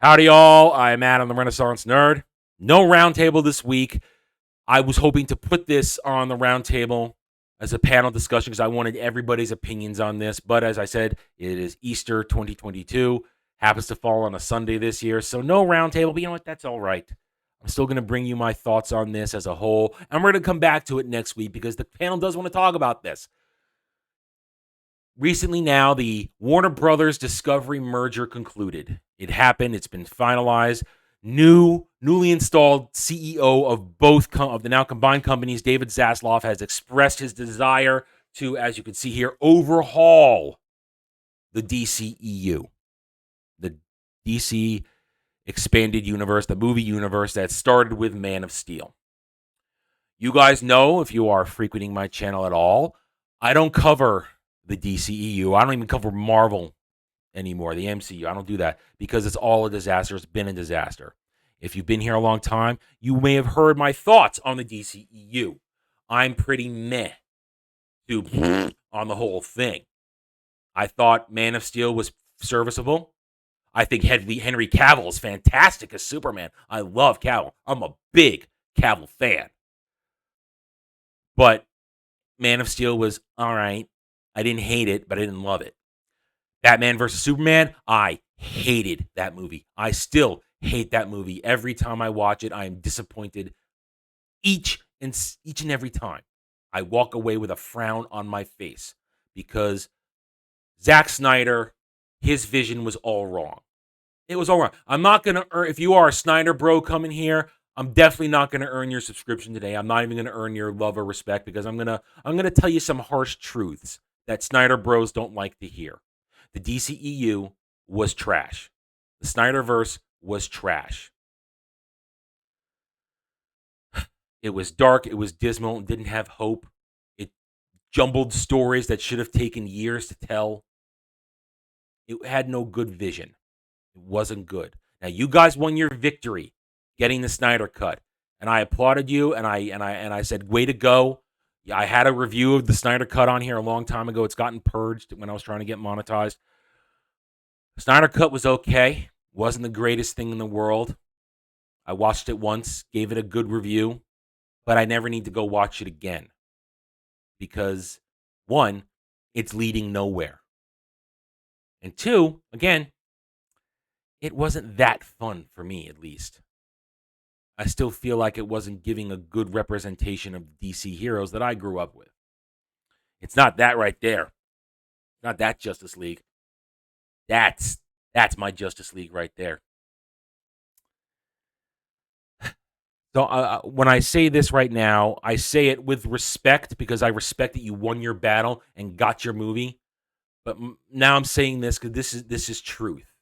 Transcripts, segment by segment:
Howdy, all. I'm Adam, the Renaissance Nerd. No roundtable this week. I was hoping to put this on the roundtable as a panel discussion because I wanted everybody's opinions on this. But as I said, it is Easter 2022. Happens to fall on a Sunday this year. So no roundtable, but you know what? That's all right. I'm still going to bring you my thoughts on this as a whole. And we're going to come back to it next week because the panel does want to talk about this. Recently now, the Warner Brothers Discovery merger concluded. It happened. It's been finalized. Newly installed CEO of both of the now combined companies, David Zaslav, has expressed his desire to, as you can see here, overhaul the DCEU, the DC expanded universe, the movie universe that started with Man of Steel. You guys know, if you are frequenting my channel at all, I don't cover the DCEU. I don't even cover Marvel anymore, the MCU. I don't do that because it's all a disaster. It's been a disaster. If you've been here a long time, you may have heard my thoughts on the DCEU. I'm pretty meh on the whole thing. I thought Man of Steel was serviceable. I think Henry Cavill is fantastic as Superman. I love Cavill. I'm a big Cavill fan. But Man of Steel was all right. I didn't hate it, but I didn't love it. Batman vs. Superman, I hated that movie. I still hate that movie. Every time I watch it, I am disappointed each and every time. I walk away with a frown on my face because Zack Snyder, his vision was all wrong. It was all wrong. I'm not going to earn, if you are a Snyder bro coming here, I'm definitely not going to earn your subscription today. I'm not even going to earn your love or respect because I'm going to tell you some harsh truths that Snyder bros don't like to hear. The DCEU was trash. The Snyderverse was trash. It was dark. It was dismal. It didn't have hope. It jumbled stories that should have taken years to tell. It had no good vision. It wasn't good. Now, you guys won your victory getting the Snyder Cut, and I applauded you, and I said, way to go. Yeah, I had a review of the Snyder Cut on here a long time ago. It's gotten purged when I was trying to get monetized. Snyder Cut was okay. Wasn't the greatest thing in the world. I watched it once, gave it a good review, but I never need to go watch it again. Because, one, it's leading nowhere. And two, again, it wasn't that fun for me, at least. I still feel like it wasn't giving a good representation of DC heroes that I grew up with. It's not that right there. Not that Justice League. That's my Justice League right there. So when I say this right now, I say it with respect because I respect that you won your battle and got your movie. But now I'm saying this because this is truth,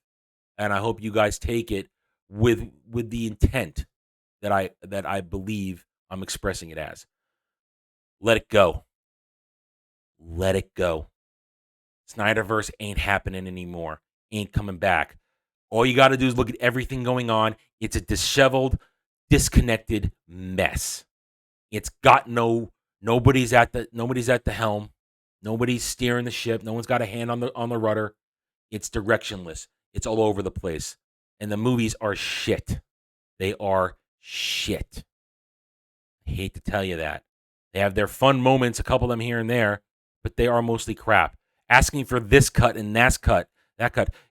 and I hope you guys take it with the intent that I believe I'm expressing it as. Let it go. Let it go. Snyderverse ain't happening anymore. Ain't coming back. All you got to do is look at everything going on. It's a disheveled, disconnected mess. It's got nobody's at the helm. Nobody's steering the ship. No one's got a hand on the rudder. It's directionless. It's all over the place. And the movies are shit. They are shit. I hate to tell you that. They have their fun moments, a couple of them here and there, but they are mostly crap. Asking for this cut and that cut,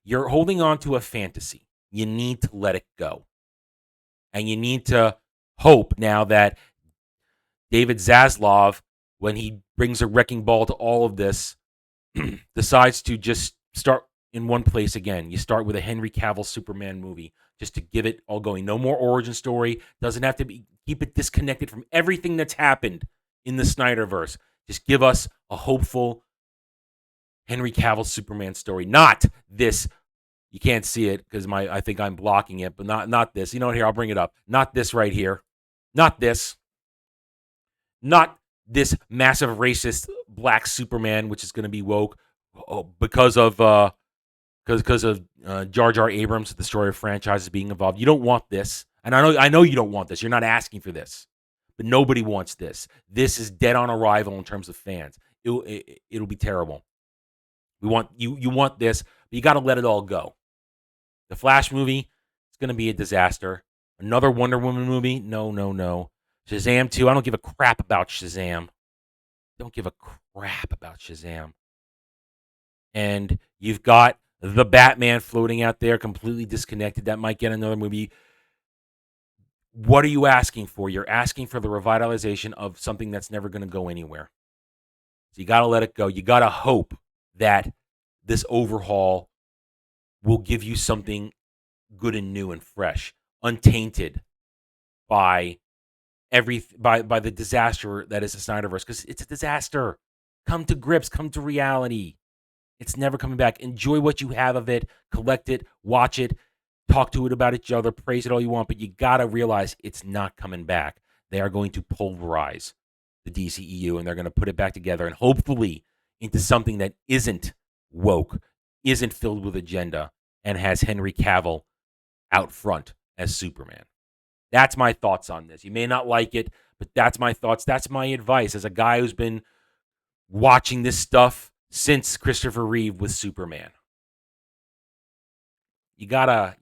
you're holding on to a fantasy. You need to let it go. And you need to hope now that David Zaslav, when he brings a wrecking ball to all of this, decides to just start in one place again. You start with a Henry Cavill Superman movie just to give it all going. No more origin story. Doesn't have to be. Keep it disconnected from everything that's happened in the Snyderverse. Just give us a hopeful Henry Cavill Superman story. Not this. You can't see it because I think I'm blocking it, but not this. You know what? Here, I'll bring it up. Not this right here. Not this. Not this massive racist black Superman, which is going to be woke because of Jar Jar Abrams, the story of franchises being involved. You don't want this, and I know you don't want this. You're not asking for this, but nobody wants this. This is dead on arrival in terms of fans. It'll be terrible. We want you want this, but you got to let it all go. The Flash movie, It's going to be a disaster. Another Wonder Woman movie? No, no, no. Shazam 2, I don't give a crap about Shazam. Don't give a crap about Shazam. And you've got the Batman floating out there, completely disconnected. That might get another movie. What are you asking for? You're asking for the revitalization of something that's never going to go anywhere. So you got to let it go. You got to hope that this overhaul will give you something good and new and fresh, untainted by the disaster that is the Snyderverse, because it's a disaster. Come to grips, come to reality. It's never coming back. Enjoy what you have of it, collect it, watch it, talk to it about each other, praise it all you want, but you got to realize it's not coming back. They are going to pulverize the DCEU, and they're going to put it back together, and hopefully into something that isn't woke, isn't filled with agenda, and has Henry Cavill out front as Superman. That's my thoughts on this. You may not like it, but that's my thoughts. That's my advice as a guy who's been watching this stuff since Christopher Reeve with Superman. You gotta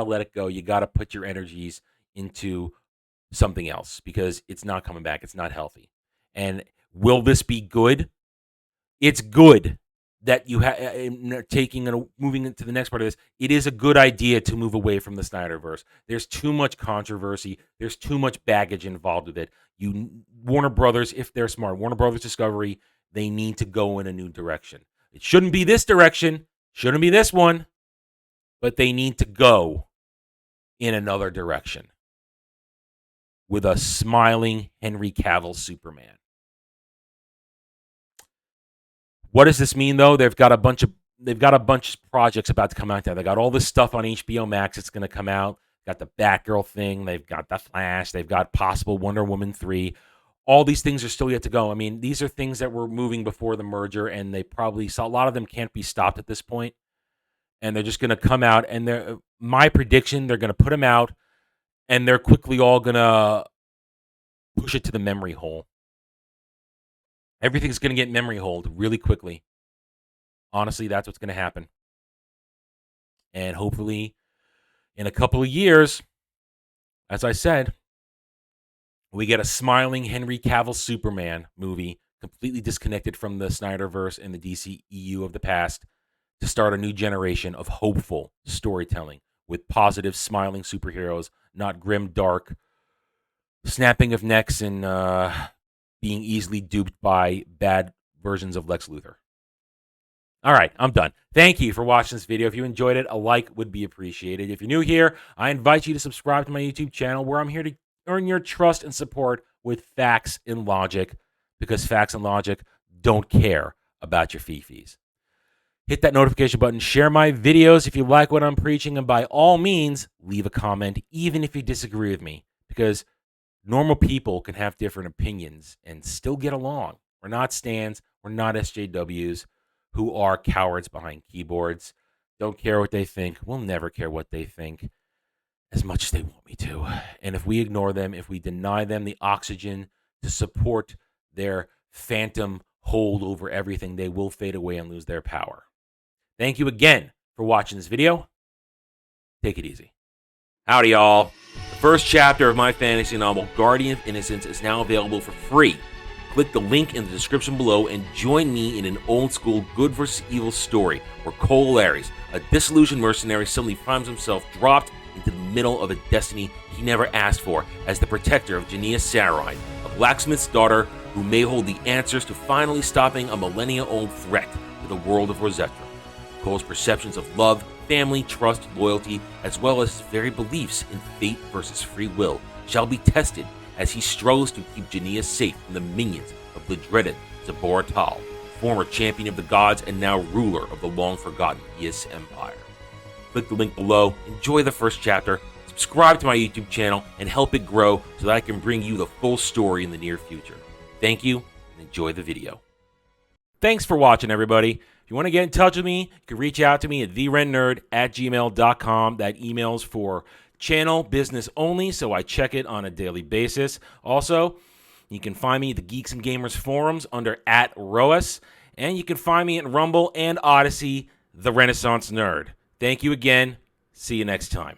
let it go. You gotta put your energies into something else because it's not coming back. It's not healthy. And will this be good? It's good that you taking and moving into the next part of this. It is a good idea to move away from the Snyderverse. There's too much controversy. There's too much baggage involved with it. Warner Brothers, if they're smart, Warner Brothers Discovery, they need to go in a new direction. It shouldn't be this direction. Shouldn't be this one. But they need to go in another direction with a smiling Henry Cavill Superman. What does this mean, though? They've got a bunch of projects about to come out there. They got all this stuff on HBO Max that's going to come out. Got the Batgirl thing. They've got the Flash. They've got possible Wonder Woman 3. All these things are still yet to go. I mean, these are things that were moving before the merger, and they probably saw a lot of them can't be stopped at this point. And they're just going to come out, and my prediction, they're going to put them out, and they're quickly all going to push it to the memory hole. Everything's going to get memory holed really quickly. Honestly, that's what's going to happen. And hopefully, in a couple of years, as I said, we get a smiling Henry Cavill Superman movie, completely disconnected from the Snyderverse and the DCEU of the past, to start a new generation of hopeful storytelling with positive, smiling superheroes, not grim, dark, snapping of necks and being easily duped by bad versions of Lex Luthor. All right, I'm done. Thank you for watching this video. If you enjoyed it, a like would be appreciated. If you're new here, I invite you to subscribe to my YouTube channel where I'm here to earn your trust and support with facts and logic, because facts and logic don't care about your fee-fees. Hit that notification button, share my videos if you like what I'm preaching, and by all means, leave a comment, even if you disagree with me, because normal people can have different opinions and still get along. We're not stands, we're not SJWs who are cowards behind keyboards. Don't care what they think. We'll never care what they think as much as they want me to. And if we ignore them, if we deny them the oxygen to support their phantom hold over everything, they will fade away and lose their power. Thank you again for watching this video. Take it easy. Howdy, y'all. The first chapter of my fantasy novel, Guardian of Innocence, is now available for free. Click the link in the description below and join me in an old-school good versus evil story where Cole Ares, a disillusioned mercenary, suddenly finds himself dropped into the middle of a destiny he never asked for as the protector of Jania Sarai, a blacksmith's daughter who may hold the answers to finally stopping a millennia-old threat to the world of Rosetta. Cole's perceptions of love, family, trust, loyalty, as well as his very beliefs in fate versus free will shall be tested as he struggles to keep Jania safe from the minions of the dreaded Zabor Tal, former champion of the gods and now ruler of the long-forgotten Yis Empire. Click the link below, enjoy the first chapter, subscribe to my YouTube channel, and help it grow so that I can bring you the full story in the near future. Thank you, and enjoy the video. Thanks for watching, everybody. If you want to get in touch with me, you can reach out to me at therennerd@gmail.com. That email's for channel business only, so I check it on a daily basis. Also, you can find me at the Geeks and Gamers forums under @ROAS, and you can find me at Rumble and Odyssey, The Renaissance Nerd. Thank you again. See you next time.